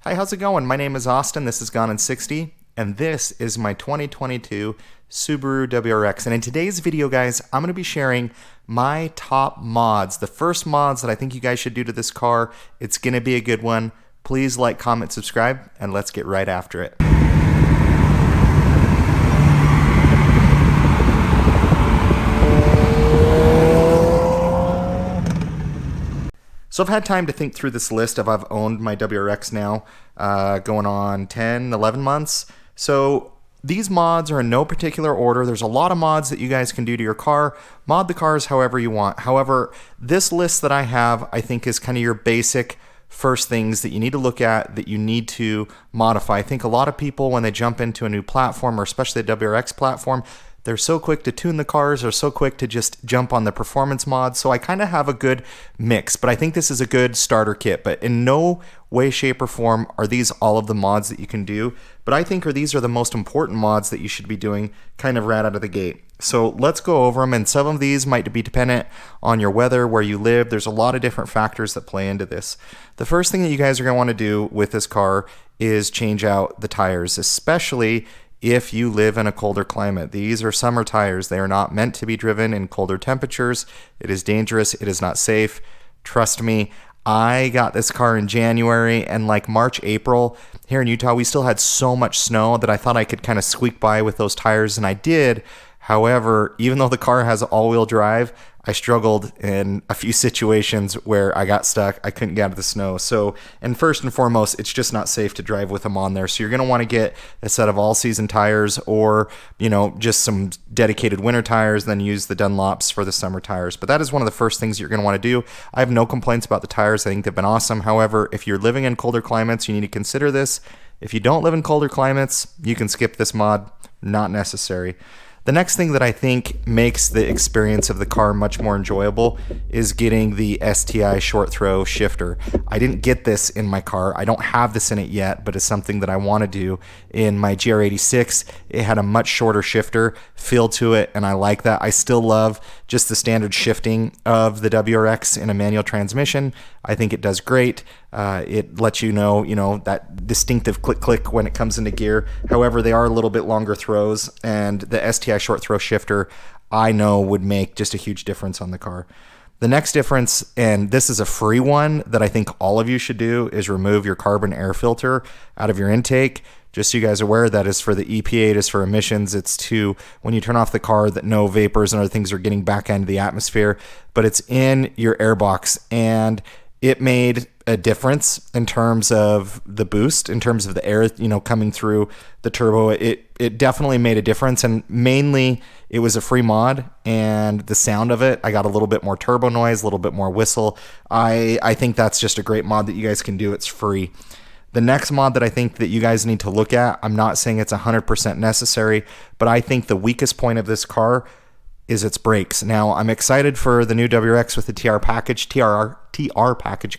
Hi, how's it going? My name is Austin, this is Gone in 60, and this is my 2022 Subaru WRX. And in today's video, guys, I'm going to be sharing my top mods, the first mods that I think you guys should do to this car. It's going to be a good one. Please like, comment, subscribe, and let's get right after it. So I've had time to think through this list of I've owned my WRX now, going on 10, 11 months. So these mods are in no particular order. There's a lot of mods that you guys can do to your car. Mod the cars however you want. However, this list that I have, I think is kind of your basic first things that you need to look at, that you need to modify. I think a lot of people, when they jump into a new platform, or especially the WRX platform, they're so quick to tune the cars, or so quick to just jump on the performance mods. So I kind of have a good mix, but I think this is a good starter kit. But in no way, shape, or form are these all of the mods that you can do. But I think these are the most important mods that you should be doing kind of right out of the gate. So let's go over them, and some of these might be dependent on your weather, where you live. There's a lot of different factors that play into this. The first thing that you guys are going to want to do with this car is change out the tires, especially if you live in a colder climate. These are summer tires. They are not meant to be driven in colder temperatures. It is dangerous. It is not safe. Trust me. I got this car in January, and like March, April, here in Utah, we still had so much snow that I thought I could kind of squeak by with those tires, and I did. However, even though the car has all-wheel drive, I struggled in a few situations where I got stuck. I couldn't get out of the snow. So, and first and foremost, it's just not safe to drive with them on there. So you're going to want to get a set of all-season tires, or, just some dedicated winter tires, then use the Dunlops for the summer tires. But that is one of the first things you're going to want to do. I have no complaints about the tires. I think they've been awesome. However, if you're living in colder climates, you need to consider this. If you don't live in colder climates, you can skip this mod. Not necessary. The next thing that I think makes the experience of the car much more enjoyable is getting the STI short throw shifter. I didn't get this in my car. I don't have this in it yet, but it's something that I want to do. In my GR86, it had a much shorter shifter feel to it, and I like that. I still love just the standard shifting of the WRX in a manual transmission. I think it does great. It lets you know, that distinctive click when it comes into gear. However, they are a little bit longer throws, and the STI short throw shifter, I know, would make just a huge difference on the car. The next difference, and this is a free one that I think all of you should do, is remove your carbon air filter out of your intake. Just so you guys are aware, that is for the EPA, it is for emissions. It's to, when you turn off the car, that no vapors and other things are getting back into the atmosphere, but it's in your air box, and it made a difference in terms of the boost, in terms of the air, coming through the turbo. It definitely made a difference, and mainly it was a free mod, and the sound of it, I got a little bit more turbo noise, a little bit more whistle. I think that's just a great mod that you guys can do. It's free. The next mod that I think that you guys need to look at, I'm not saying it's 100% necessary, but I think the weakest point of this car is its brakes. Now, I'm excited for the new WRX with the TR package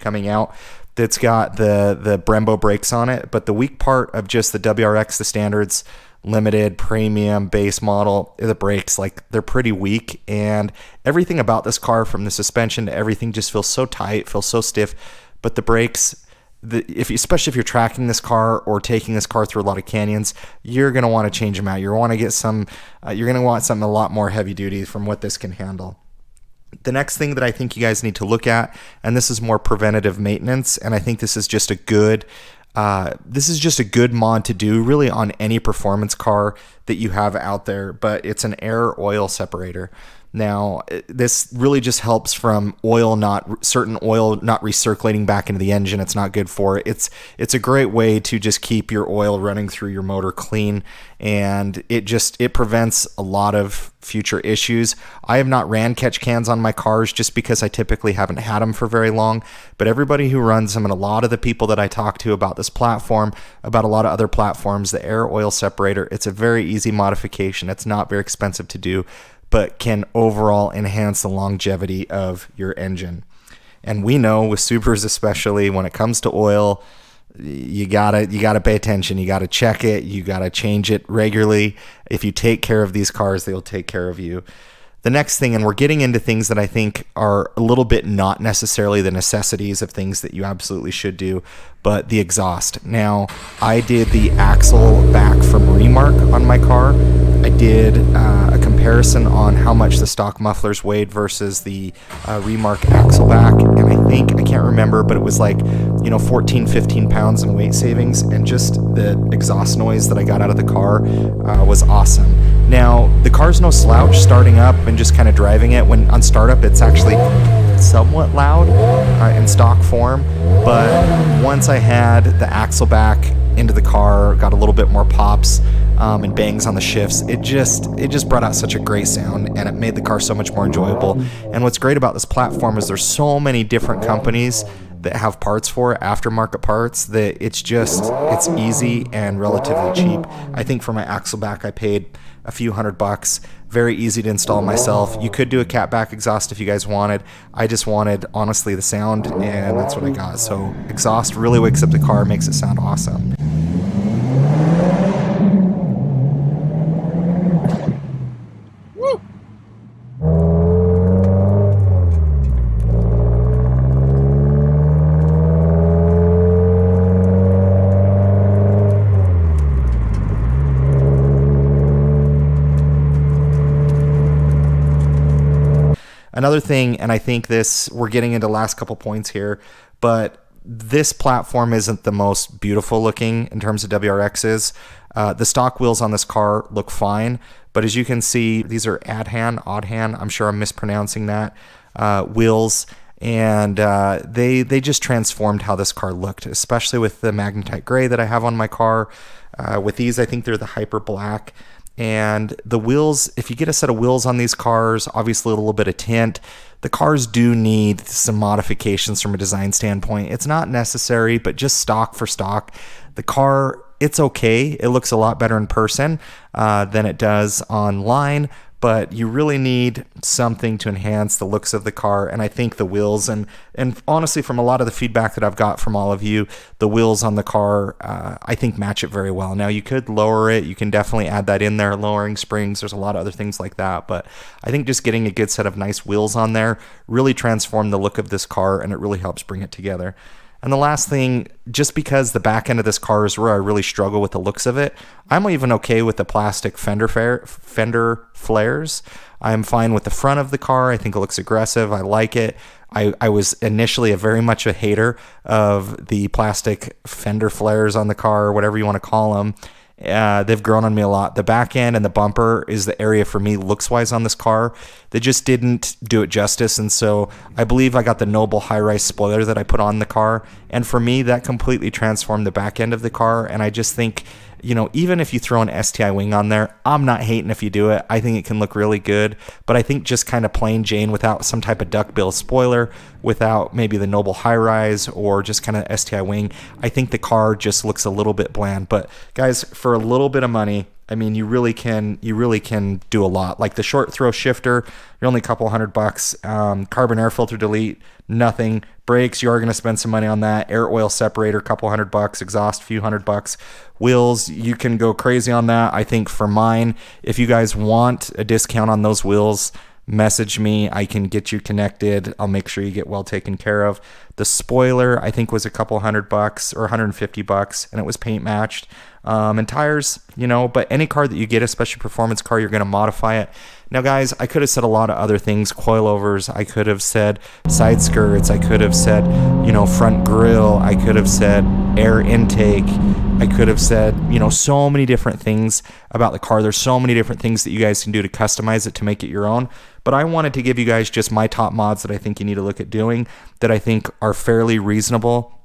coming out that's got the Brembo brakes on it, but the weak part of just the WRX, the standards, limited, premium, base model, the brakes, they're pretty weak, and everything about this car, from the suspension to everything, just feels so tight, feels so stiff. But the brakes, especially if you're tracking this car or taking this car through a lot of canyons, you're going to want to change them out. You're going to want something a lot more heavy duty from what this can handle. The next thing that I think you guys need to look at, and this is more preventative maintenance, and I think this is just a good mod to do really on any performance car that you have out there, but it's an air oil separator. Now, this really just helps from certain oil not recirculating back into the engine. It's not good for it. It's a great way to just keep your oil running through your motor clean, and it prevents a lot of future issues. I have not ran catch cans on my cars just because I typically haven't had them for very long, but everybody who runs them, and a lot of the people that I talk to about this platform, about a lot of other platforms, the air oil separator, it's a very easy modification. It's not very expensive to do, but can overall enhance the longevity of your engine. And we know with Subarus, especially when it comes to oil, you gotta pay attention. You gotta check it. You gotta change it regularly. If you take care of these cars, they'll take care of you. The next thing, and we're getting into things that I think are a little bit not necessarily the necessities of things that you absolutely should do, but the exhaust. Now, I did the axle back from Remark on my car. I did a comparison on how much the stock mufflers weighed versus the Remark axle back, and I can't remember, but it was like, 14, 15 pounds in weight savings, and just the exhaust noise that I got out of the car was awesome. Now, the car's no slouch starting up and just kind of driving it. When on startup, it's actually somewhat loud in stock form, but once I had the axle back into the car, got a little bit more pops and bangs on the shifts, it just brought out such a great sound, and it made the car so much more enjoyable. And what's great about this platform is there's so many different companies that have parts for it, aftermarket parts, that it's easy and relatively cheap. I think for my axle back, I paid a few $100. Very easy to install myself. You could do a catback exhaust if you guys wanted. I just wanted, honestly, the sound, and that's what I got. So exhaust really wakes up the car, makes it sound awesome. Another thing, and I think we're getting into the last couple points here, but this platform isn't the most beautiful looking in terms of WRXs. The stock wheels on this car look fine, but as you can see, these are odd hand, I'm sure I'm mispronouncing that, wheels, and they just transformed how this car looked, especially with the magnetite gray that I have on my car. With these, I think they're the hyper black. And the wheels, if you get a set of wheels on these cars, obviously a little bit of tint, the cars do need some modifications from a design standpoint. It's not necessary, but just stock for stock, the car, it's okay. It looks a lot better in person than it does online, but you really need something to enhance the looks of the car. And I think the wheels, and honestly, from a lot of the feedback that I've got from all of you, the wheels on the car, I think match it very well. Now, you could lower it. You can definitely add that in there, lowering springs. There's a lot of other things like that. But I think just getting a good set of nice wheels on there really transformed the look of this car, and it really helps bring it together. And the last thing, just because the back end of this car is where I really struggle with the looks of it, I'm even okay with the plastic fender flares. I'm fine with the front of the car. I think it looks aggressive. I like it. I was initially very much a hater of the plastic fender flares on the car, or whatever you want to call them. They've grown on me a lot. The back end and the bumper is the area for me looks-wise on this car. They just didn't do it justice, and so I believe I got the Noble high-rise spoiler that I put on the car, and for me, that completely transformed the back end of the car, and I just think, even if you throw an STI wing on there, I'm not hating if you do it. I think it can look really good, but I think just kind of plain Jane without some type of duckbill spoiler, without maybe the Noble high-rise or just kind of STI wing, I think the car just looks a little bit bland. But guys, for a little bit of money, I mean, you really can do a lot. Like the short throw shifter, you're only a couple $100. Carbon air filter delete, nothing. Brakes, you are going to spend some money on that. Air oil separator, couple $100. Exhaust, few $100. Wheels, you can go crazy on that. I think for mine, if you guys want a discount on those wheels, message me. I can get you connected. I'll make sure you get well taken care of. The spoiler, I think, was a couple $100 or $150, and it was paint matched. And tires, but any car that you get, especially performance car, you're going to modify it. Now, guys, I could have said a lot of other things, coilovers. I could have said side skirts. I could have said, front grille. I could have said air intake. I could have said, so many different things about the car. There's so many different things that you guys can do to customize it to make it your own. But I wanted to give you guys just my top mods that I think you need to look at doing, that I think are fairly reasonable,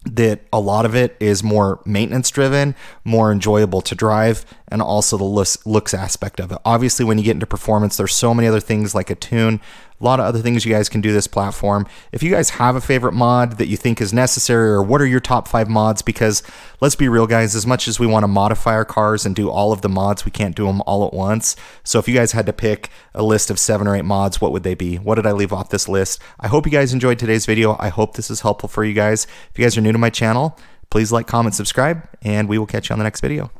that a lot of it is more maintenance driven, more enjoyable to drive, and also the looks aspect of it. Obviously, when you get into performance, there's so many other things like a tune, a lot of other things you guys can do this platform. If you guys have a favorite mod that you think is necessary, or what are your top 5 mods, because let's be real, guys, as much as we want to modify our cars and do all of the mods, we can't do them all at once. So if you guys had to pick a list of 7 or 8 mods, what would they be? What did I leave off this list? I hope you guys enjoyed today's video. I hope this is helpful for you guys. If you guys are new to my channel, please like, comment, subscribe, and we will catch you on the next video.